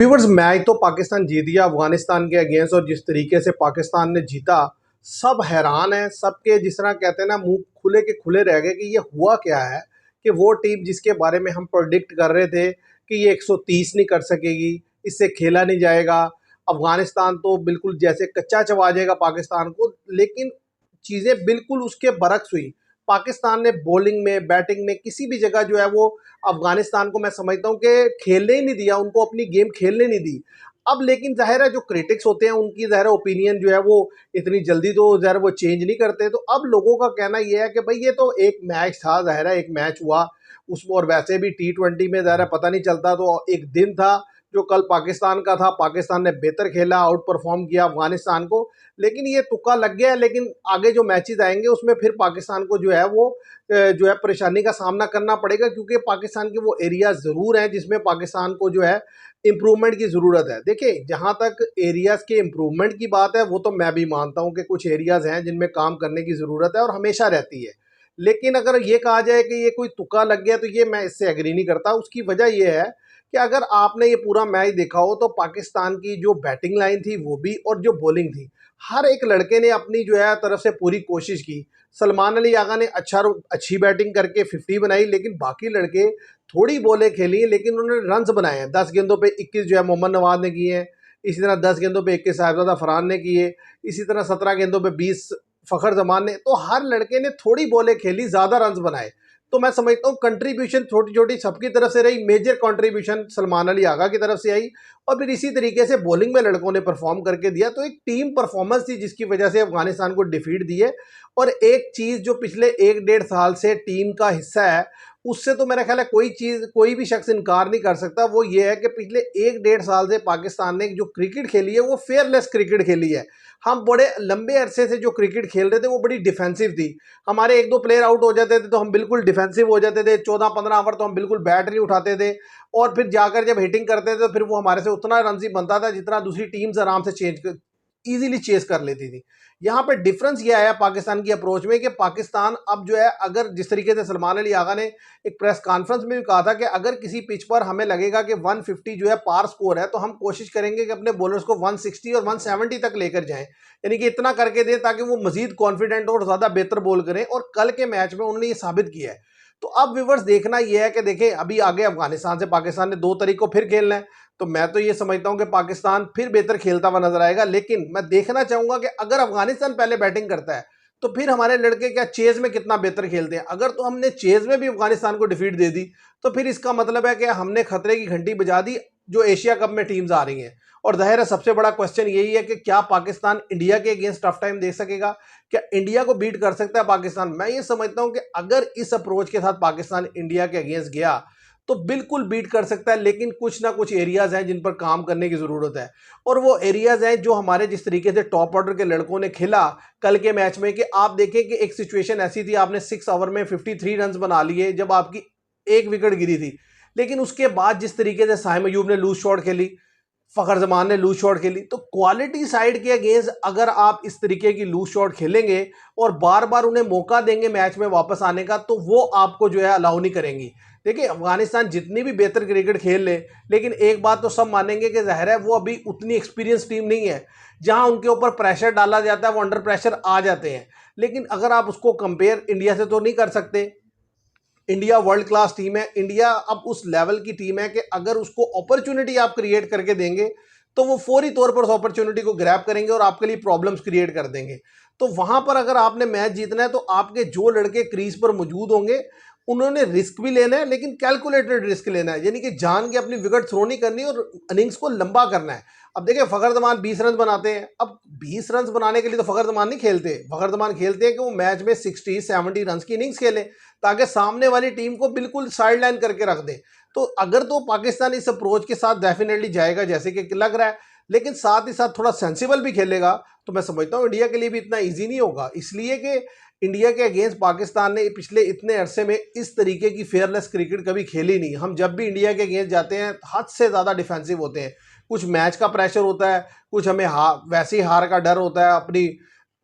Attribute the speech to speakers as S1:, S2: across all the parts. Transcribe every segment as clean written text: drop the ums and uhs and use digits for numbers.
S1: Viewers, match तो पाकिस्तान जीत गया अफगानिस्तान के अगेंस्ट। और जिस तरीके से पाकिस्तान ने जीता, सब हैरान है। सबके जिस तरह कहते हैं ना, मुंह खुले के खुले रह गए कि ये हुआ क्या है। कि वो टीम जिसके बारे में हम प्रोडिक्ट कर रहे थे कि ये 130 नहीं कर सकेगी, इससे खेला नहीं जाएगा, अफगानिस्तान तो बिल्कुल जैसे कच्चा चबा जाएगा पाकिस्तान को। लेकिन चीज़ें बिल्कुल उसके बरक्स हुई। पाकिस्तान ने बॉलिंग में, बैटिंग में, किसी भी जगह जो है वो अफगानिस्तान को मैं समझता हूँ कि खेलने ही नहीं दिया, उनको अपनी गेम खेलने नहीं दी। अब लेकिन ज़ाहिर है जो क्रिटिक्स होते हैं उनकी ज़ाहिर ओपिनियन जो है वो इतनी जल्दी तो ज़ाहिर वो चेंज नहीं करते। तो अब लोगों का कहना ये है कि भाई ये तो एक मैच था, ज़ाहिर है एक मैच हुआ उसमें, और वैसे भी T20 में ज़ाहिर है पता नहीं चलता। तो एक दिन था जो कल पाकिस्तान का था, पाकिस्तान ने बेहतर खेला, आउट परफॉर्म किया अफगानिस्तान को। लेकिन ये तुक्का लग गया। लेकिन आगे जो मैचेस आएंगे उसमें फिर पाकिस्तान को जो है वो जो है परेशानी का सामना करना पड़ेगा, क्योंकि पाकिस्तान के वो एरिया ज़रूर हैं जिसमें पाकिस्तान को जो है इम्प्रूवमेंट की ज़रूरत है। देखिए, जहाँ तक एरियाज़ के इम्प्रूवमेंट की बात है, वो तो मैं भी मानता हूँ कि कुछ एरियाज़ हैं जिनमें काम करने की ज़रूरत है और हमेशा रहती है। लेकिन अगर ये कहा जाए कि ये कोई तुक्का लग गया, तो ये मैं इससे एग्री नहीं करता। उसकी वजह ये है कि अगर आपने ये पूरा मैच देखा हो तो पाकिस्तान की जो बैटिंग लाइन थी वो भी, और जो बॉलिंग थी, हर एक लड़के ने अपनी जो है तरफ से पूरी कोशिश की। सलमान अली आगा ने अच्छी बैटिंग करके 50 बनाई, लेकिन बाकी लड़के थोड़ी बॉलें खेली लेकिन उन्होंने रन्स बनाए हैं। 10 गेंदों पे 21 जो है मोहम्मद नवाज ने किए हैं। इसी तरह 10 गेंदों पे 21 साहिबजादा फरहान ने किए। इसी तरह 17 गेंदों पे 20 फ़खर जमान ने। तो हर लड़के ने थोड़ी बॉलें खेली, ज़्यादा रन्स बनाए। तो मैं समझता हूँ कंट्रीब्यूशन छोटी छोटी सबकी तरफ से रही, मेजर कंट्रीब्यूशन सलमान अली आगा की तरफ से आई। और फिर इसी तरीके से बॉलिंग में लड़कों ने परफॉर्म करके दिया। तो एक टीम परफॉर्मेंस थी जिसकी वजह से अफगानिस्तान को डिफीट दी है। और एक चीज़ जो पिछले 1-1.5 साल से टीम का हिस्सा है, उससे तो मेरा ख्याल है कोई चीज़, कोई भी शख्स इनकार नहीं कर सकता। वो ये है कि पिछले 1-1.5 साल से पाकिस्तान ने जो क्रिकेट खेली है वो फेयरलेस क्रिकेट खेली है। हम बड़े लंबे अरसे से जो क्रिकेट खेल रहे थे वो बड़ी डिफेंसिव थी। हमारे 1-2 प्लेयर आउट हो जाते थे तो हम बिल्कुल डिफेंसिव हो जाते थे। 14-15 ओवर तो हम बिल्कुल बैट नहीं उठाते थे। और फिर जाकर जब हिटिंग करते थे तो फिर वो हमारे से उतना रन ही बनता था जितना दूसरी टीम्स आराम से ईजिली चेस कर लेती थी। यहाँ पे डिफरेंस ये आया पाकिस्तान की अप्रोच में कि पाकिस्तान अब जो है, अगर जिस तरीके से सलमान अली आगा ने एक प्रेस कॉन्फ्रेंस में भी कहा था कि अगर किसी पिच पर हमें लगेगा कि 150 जो है पार स्कोर है, तो हम कोशिश करेंगे कि अपने बॉलर्स को 160 और 170 तक लेकर जाएं। यानी कि इतना करके दें ताकि वो मजीद कॉन्फिडेंट और ज़्यादा बेहतर बॉल करें। और कल के मैच में उन्होंने ये साबित किया है। तो अब व्यूवर्स देखना यह है कि देखें, अभी आगे अफगानिस्तान से पाकिस्तान ने 2 तारीख को फिर खेलना है। तो मैं तो ये समझता हूं कि पाकिस्तान फिर बेहतर खेलता हुआ नजर आएगा। लेकिन मैं देखना चाहूंगा कि अगर अफगानिस्तान पहले बैटिंग करता है तो फिर हमारे लड़के क्या चेज में कितना बेहतर खेलते हैं। अगर तो हमने चेज में भी अफगानिस्तान को डिफीट दे दी तो फिर इसका मतलब है कि हमने खतरे की घंटी बजा दी जो एशिया कप में टीम्स आ रही हैं। और जाहिर है सबसे बड़ा क्वेश्चन यही है कि क्या पाकिस्तान इंडिया के अगेंस्ट टफ टाइम दे सकेगा, क्या इंडिया को बीट कर सकता है पाकिस्तान। मैं ये समझता हूं कि अगर इस अप्रोच के साथ पाकिस्तान इंडिया के अगेंस्ट गया तो बिल्कुल बीट कर सकता है। लेकिन कुछ ना कुछ एरियाज हैं जिन पर काम करने की जरूरत है। और वो एरियाज हैं जो हमारे जिस तरीके से टॉप ऑर्डर के लड़कों ने खेला कल के मैच में, कि आप देखें कि एक सिचुएशन ऐसी थी, आपने 6 ओवर में 53 रन बना लिए जब आपकी एक विकेट गिरी थी। लेकिन उसके बाद जिस तरीके से साइम अयूब ने लूज शॉट खेली, फ़खर जमान ने लूज शॉट खेली, तो क्वालिटी साइड के अगेंस्ट अगर आप इस तरीके की लूज शॉट खेलेंगे और बार बार उन्हें मौका देंगे मैच में वापस आने का, तो वो आपको जो है अलाउ नहीं करेंगी। देखिए, अफगानिस्तान जितनी भी बेहतर क्रिकेट खेल ले, लेकिन एक बात तो सब मानेंगे कि ज़ाहिर है वो अभी उतनी एक्सपीरियंस टीम नहीं है। जहां उनके ऊपर प्रेशर डाला जाता है वो अंडर प्रेशर आ जाते हैं। लेकिन अगर आप उसको कंपेयर इंडिया से तो नहीं कर सकते। इंडिया वर्ल्ड क्लास टीम है। इंडिया अब उस लेवल की टीम है कि अगर उसको अपॉर्चुनिटी आप क्रिएट करके देंगे तो वो फौरी तौर पर उस अपॉर्चुनिटी को ग्रैब करेंगे और आपके लिए प्रॉब्लम्स क्रिएट कर देंगे। तो वहां पर अगर आपने मैच जीतना है तो आपके जो लड़के क्रीज पर मौजूद होंगे उन्होंने रिस्क भी लेना है, लेकिन कैलकुलेटेड रिस्क लेना है। यानी कि जान के अपनी विकेट थ्रो नहीं करनी और इनिंग्स को लंबा करना है। अब देखिए, फ़खर जमान 20 रन बनाते हैं। अब 20 रन बनाने के लिए तो फ़खर जमान नहीं खेलते। फ़खर जमान खेलते हैं कि वो मैच में 60-70 रन की इनिंग्स खेलें ताकि सामने वाली टीम को बिल्कुल साइड लाइन करके रख दें। तो अगर तो पाकिस्तान इस अप्रोच के साथ डेफिनेटली जाएगा जैसे कि लग रहा है, लेकिन साथ ही साथ थोड़ा सेंसिबल भी खेलेगा, तो मैं समझता हूँ इंडिया के लिए भी इतना ईजी नहीं होगा। इसलिए कि इंडिया के अगेंस्ट पाकिस्तान ने पिछले इतने अरसे में इस तरीके की फेयरलेस क्रिकेट कभी खेली नहीं। हम जब भी इंडिया के अगेंस्ट जाते हैं हद से ज़्यादा डिफेंसिव होते हैं। कुछ मैच का प्रेशर होता है, कुछ हमें वैसे ही हार का डर होता है, अपनी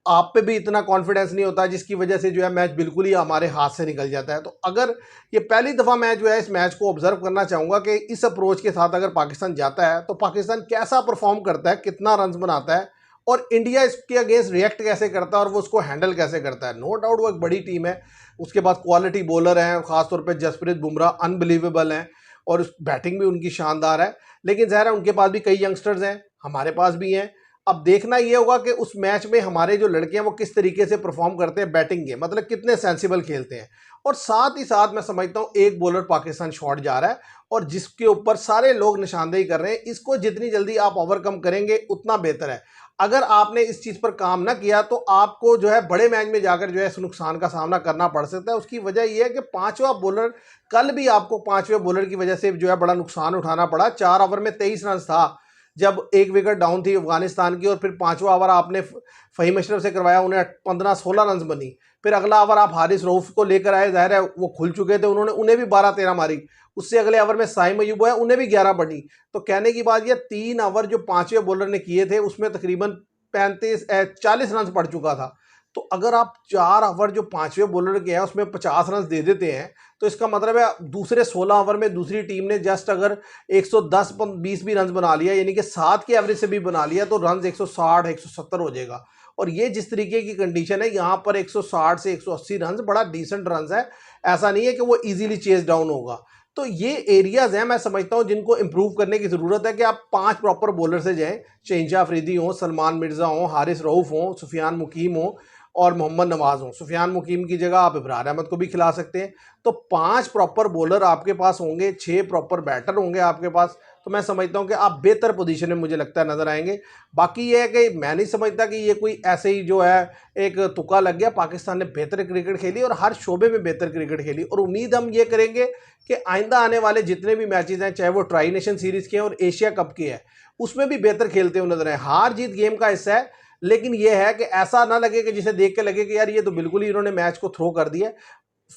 S1: आप पे भी इतना कॉन्फिडेंस नहीं होता, जिसकी वजह से जो है मैच बिल्कुल ही हमारे हाथ से निकल जाता है। तो अगर ये पहली दफ़ा मैं जो है इस मैच को ऑब्जर्व करना चाहूँगा कि इस अप्रोच के साथ अगर पाकिस्तान जाता है तो पाकिस्तान कैसा परफॉर्म करता है, कितना रन बनाता है और इंडिया इसके अगेंस्ट रिएक्ट कैसे करता है और वो उसको हैंडल कैसे करता है। नो डाउट वो एक बड़ी टीम है, उसके बाद क्वालिटी बॉलर हैं, खासतौर पर जसप्रीत बुमराह अनबिलीवेबल हैं और उस बैटिंग भी उनकी शानदार है। लेकिन ज़ाहिर है उनके पास भी कई यंगस्टर्स हैं, हमारे पास भी हैं। अब देखना ये होगा कि उस मैच में हमारे जो लड़के हैं वो किस तरीके से परफॉर्म करते हैं बैटिंग के, मतलब कितने सेंसिबल खेलते हैं। और साथ ही साथ मैं समझता हूँ एक बॉलर पाकिस्तान शॉट जा रहा है और जिसके ऊपर सारे लोग निशानदेही कर रहे हैं, इसको जितनी जल्दी आप ओवरकम करेंगे उतना बेहतर है। अगर आपने इस चीज़ पर काम ना किया तो आपको जो है बड़े मैच में जाकर जो है इस नुकसान का सामना करना पड़ सकता है। उसकी वजह यह है कि पांचवा बॉलर, कल भी आपको पांचवें बॉलर की वजह से जो है बड़ा नुकसान उठाना पड़ा। 4 ओवर में 23 रन था जब एक विकेट डाउन थी अफगानिस्तान की, और फिर पांचवा ओवर आपने फ़हीम अशरफ से करवाया, उन्हें 15-16 रन बनी। फिर अगला ओवर आप हारिस रऊफ को लेकर आए, जाहिर है वो खुल चुके थे, उन्हें भी 12-13 मारी। उससे अगले ओवर में साइम अयूब है, उन्हें भी 11 बनी। तो कहने की बात, ये 3 ओवर जो पांचवें बॉलर ने किए थे उसमें तकरीबन 40 रन पड़ चुका था। तो अगर आप 4 ओवर जो पांचवें बॉलर के हैं उसमें 50 रन दे देते हैं तो इसका मतलब है दूसरे 16 ओवर में दूसरी टीम ने जस्ट अगर 110-20 भी रन बना लिया, यानी कि 7 के एवरेज से भी बना लिया, तो रन 160-170 हो जाएगा। और ये जिस तरीके की कंडीशन है, यहाँ पर 160 से 180 रन बड़ा डिसेंट रन है। ऐसा नहीं है कि वो इजीली चेस डाउन होगा। तो ये एरियाज हैं मैं समझता हूँ जिनको इंप्रूव करने की ज़रूरत है कि आप 5 प्रॉपर बॉलर से जाएं। शहनशाह अफरीदी हो, सलमान मिर्ज़ा हो, हारिस रऊफ हो, सुफियान मुकीम हो और मोहम्मद नवाज़ हो। सुफियान मुकीम की जगह आप इब्रार अहमद को भी खिला सकते हैं। तो 5 प्रॉपर बॉलर आपके पास होंगे, 6 प्रॉपर बैटर होंगे आपके पास। तो मैं समझता हूं कि आप बेहतर पोजीशन में मुझे लगता है नज़र आएंगे। बाकी ये है कि मैं नहीं समझता कि ये कोई ऐसे ही जो है एक तुक्का लग गया। पाकिस्तान ने बेहतर क्रिकेट खेली और हर शोबे में बेहतर क्रिकेट खेली, और उम्मीद हम ये करेंगे कि आइंदा आने वाले जितने भी मैचेस हैं, चाहे वो ट्राई नेशन सीरीज़ के हैं और एशिया कप के हैं, उसमें भी बेहतर खेलते हुए नजर आए। हार जीत गेम का हिस्सा है, लेकिन यह है कि ऐसा ना लगे कि जिसे देख के लगे कि यार ये तो बिल्कुल ही इन्होंने मैच को थ्रो कर दिया।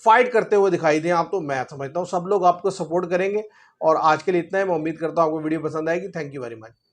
S1: फाइट करते हुए दिखाई दें आप, तो मैं समझता हूँ सब लोग आपको सपोर्ट करेंगे। और आज के लिए इतना है, मैं उम्मीद करता हूँ आपको वीडियो पसंद आएगी। Thank you very much.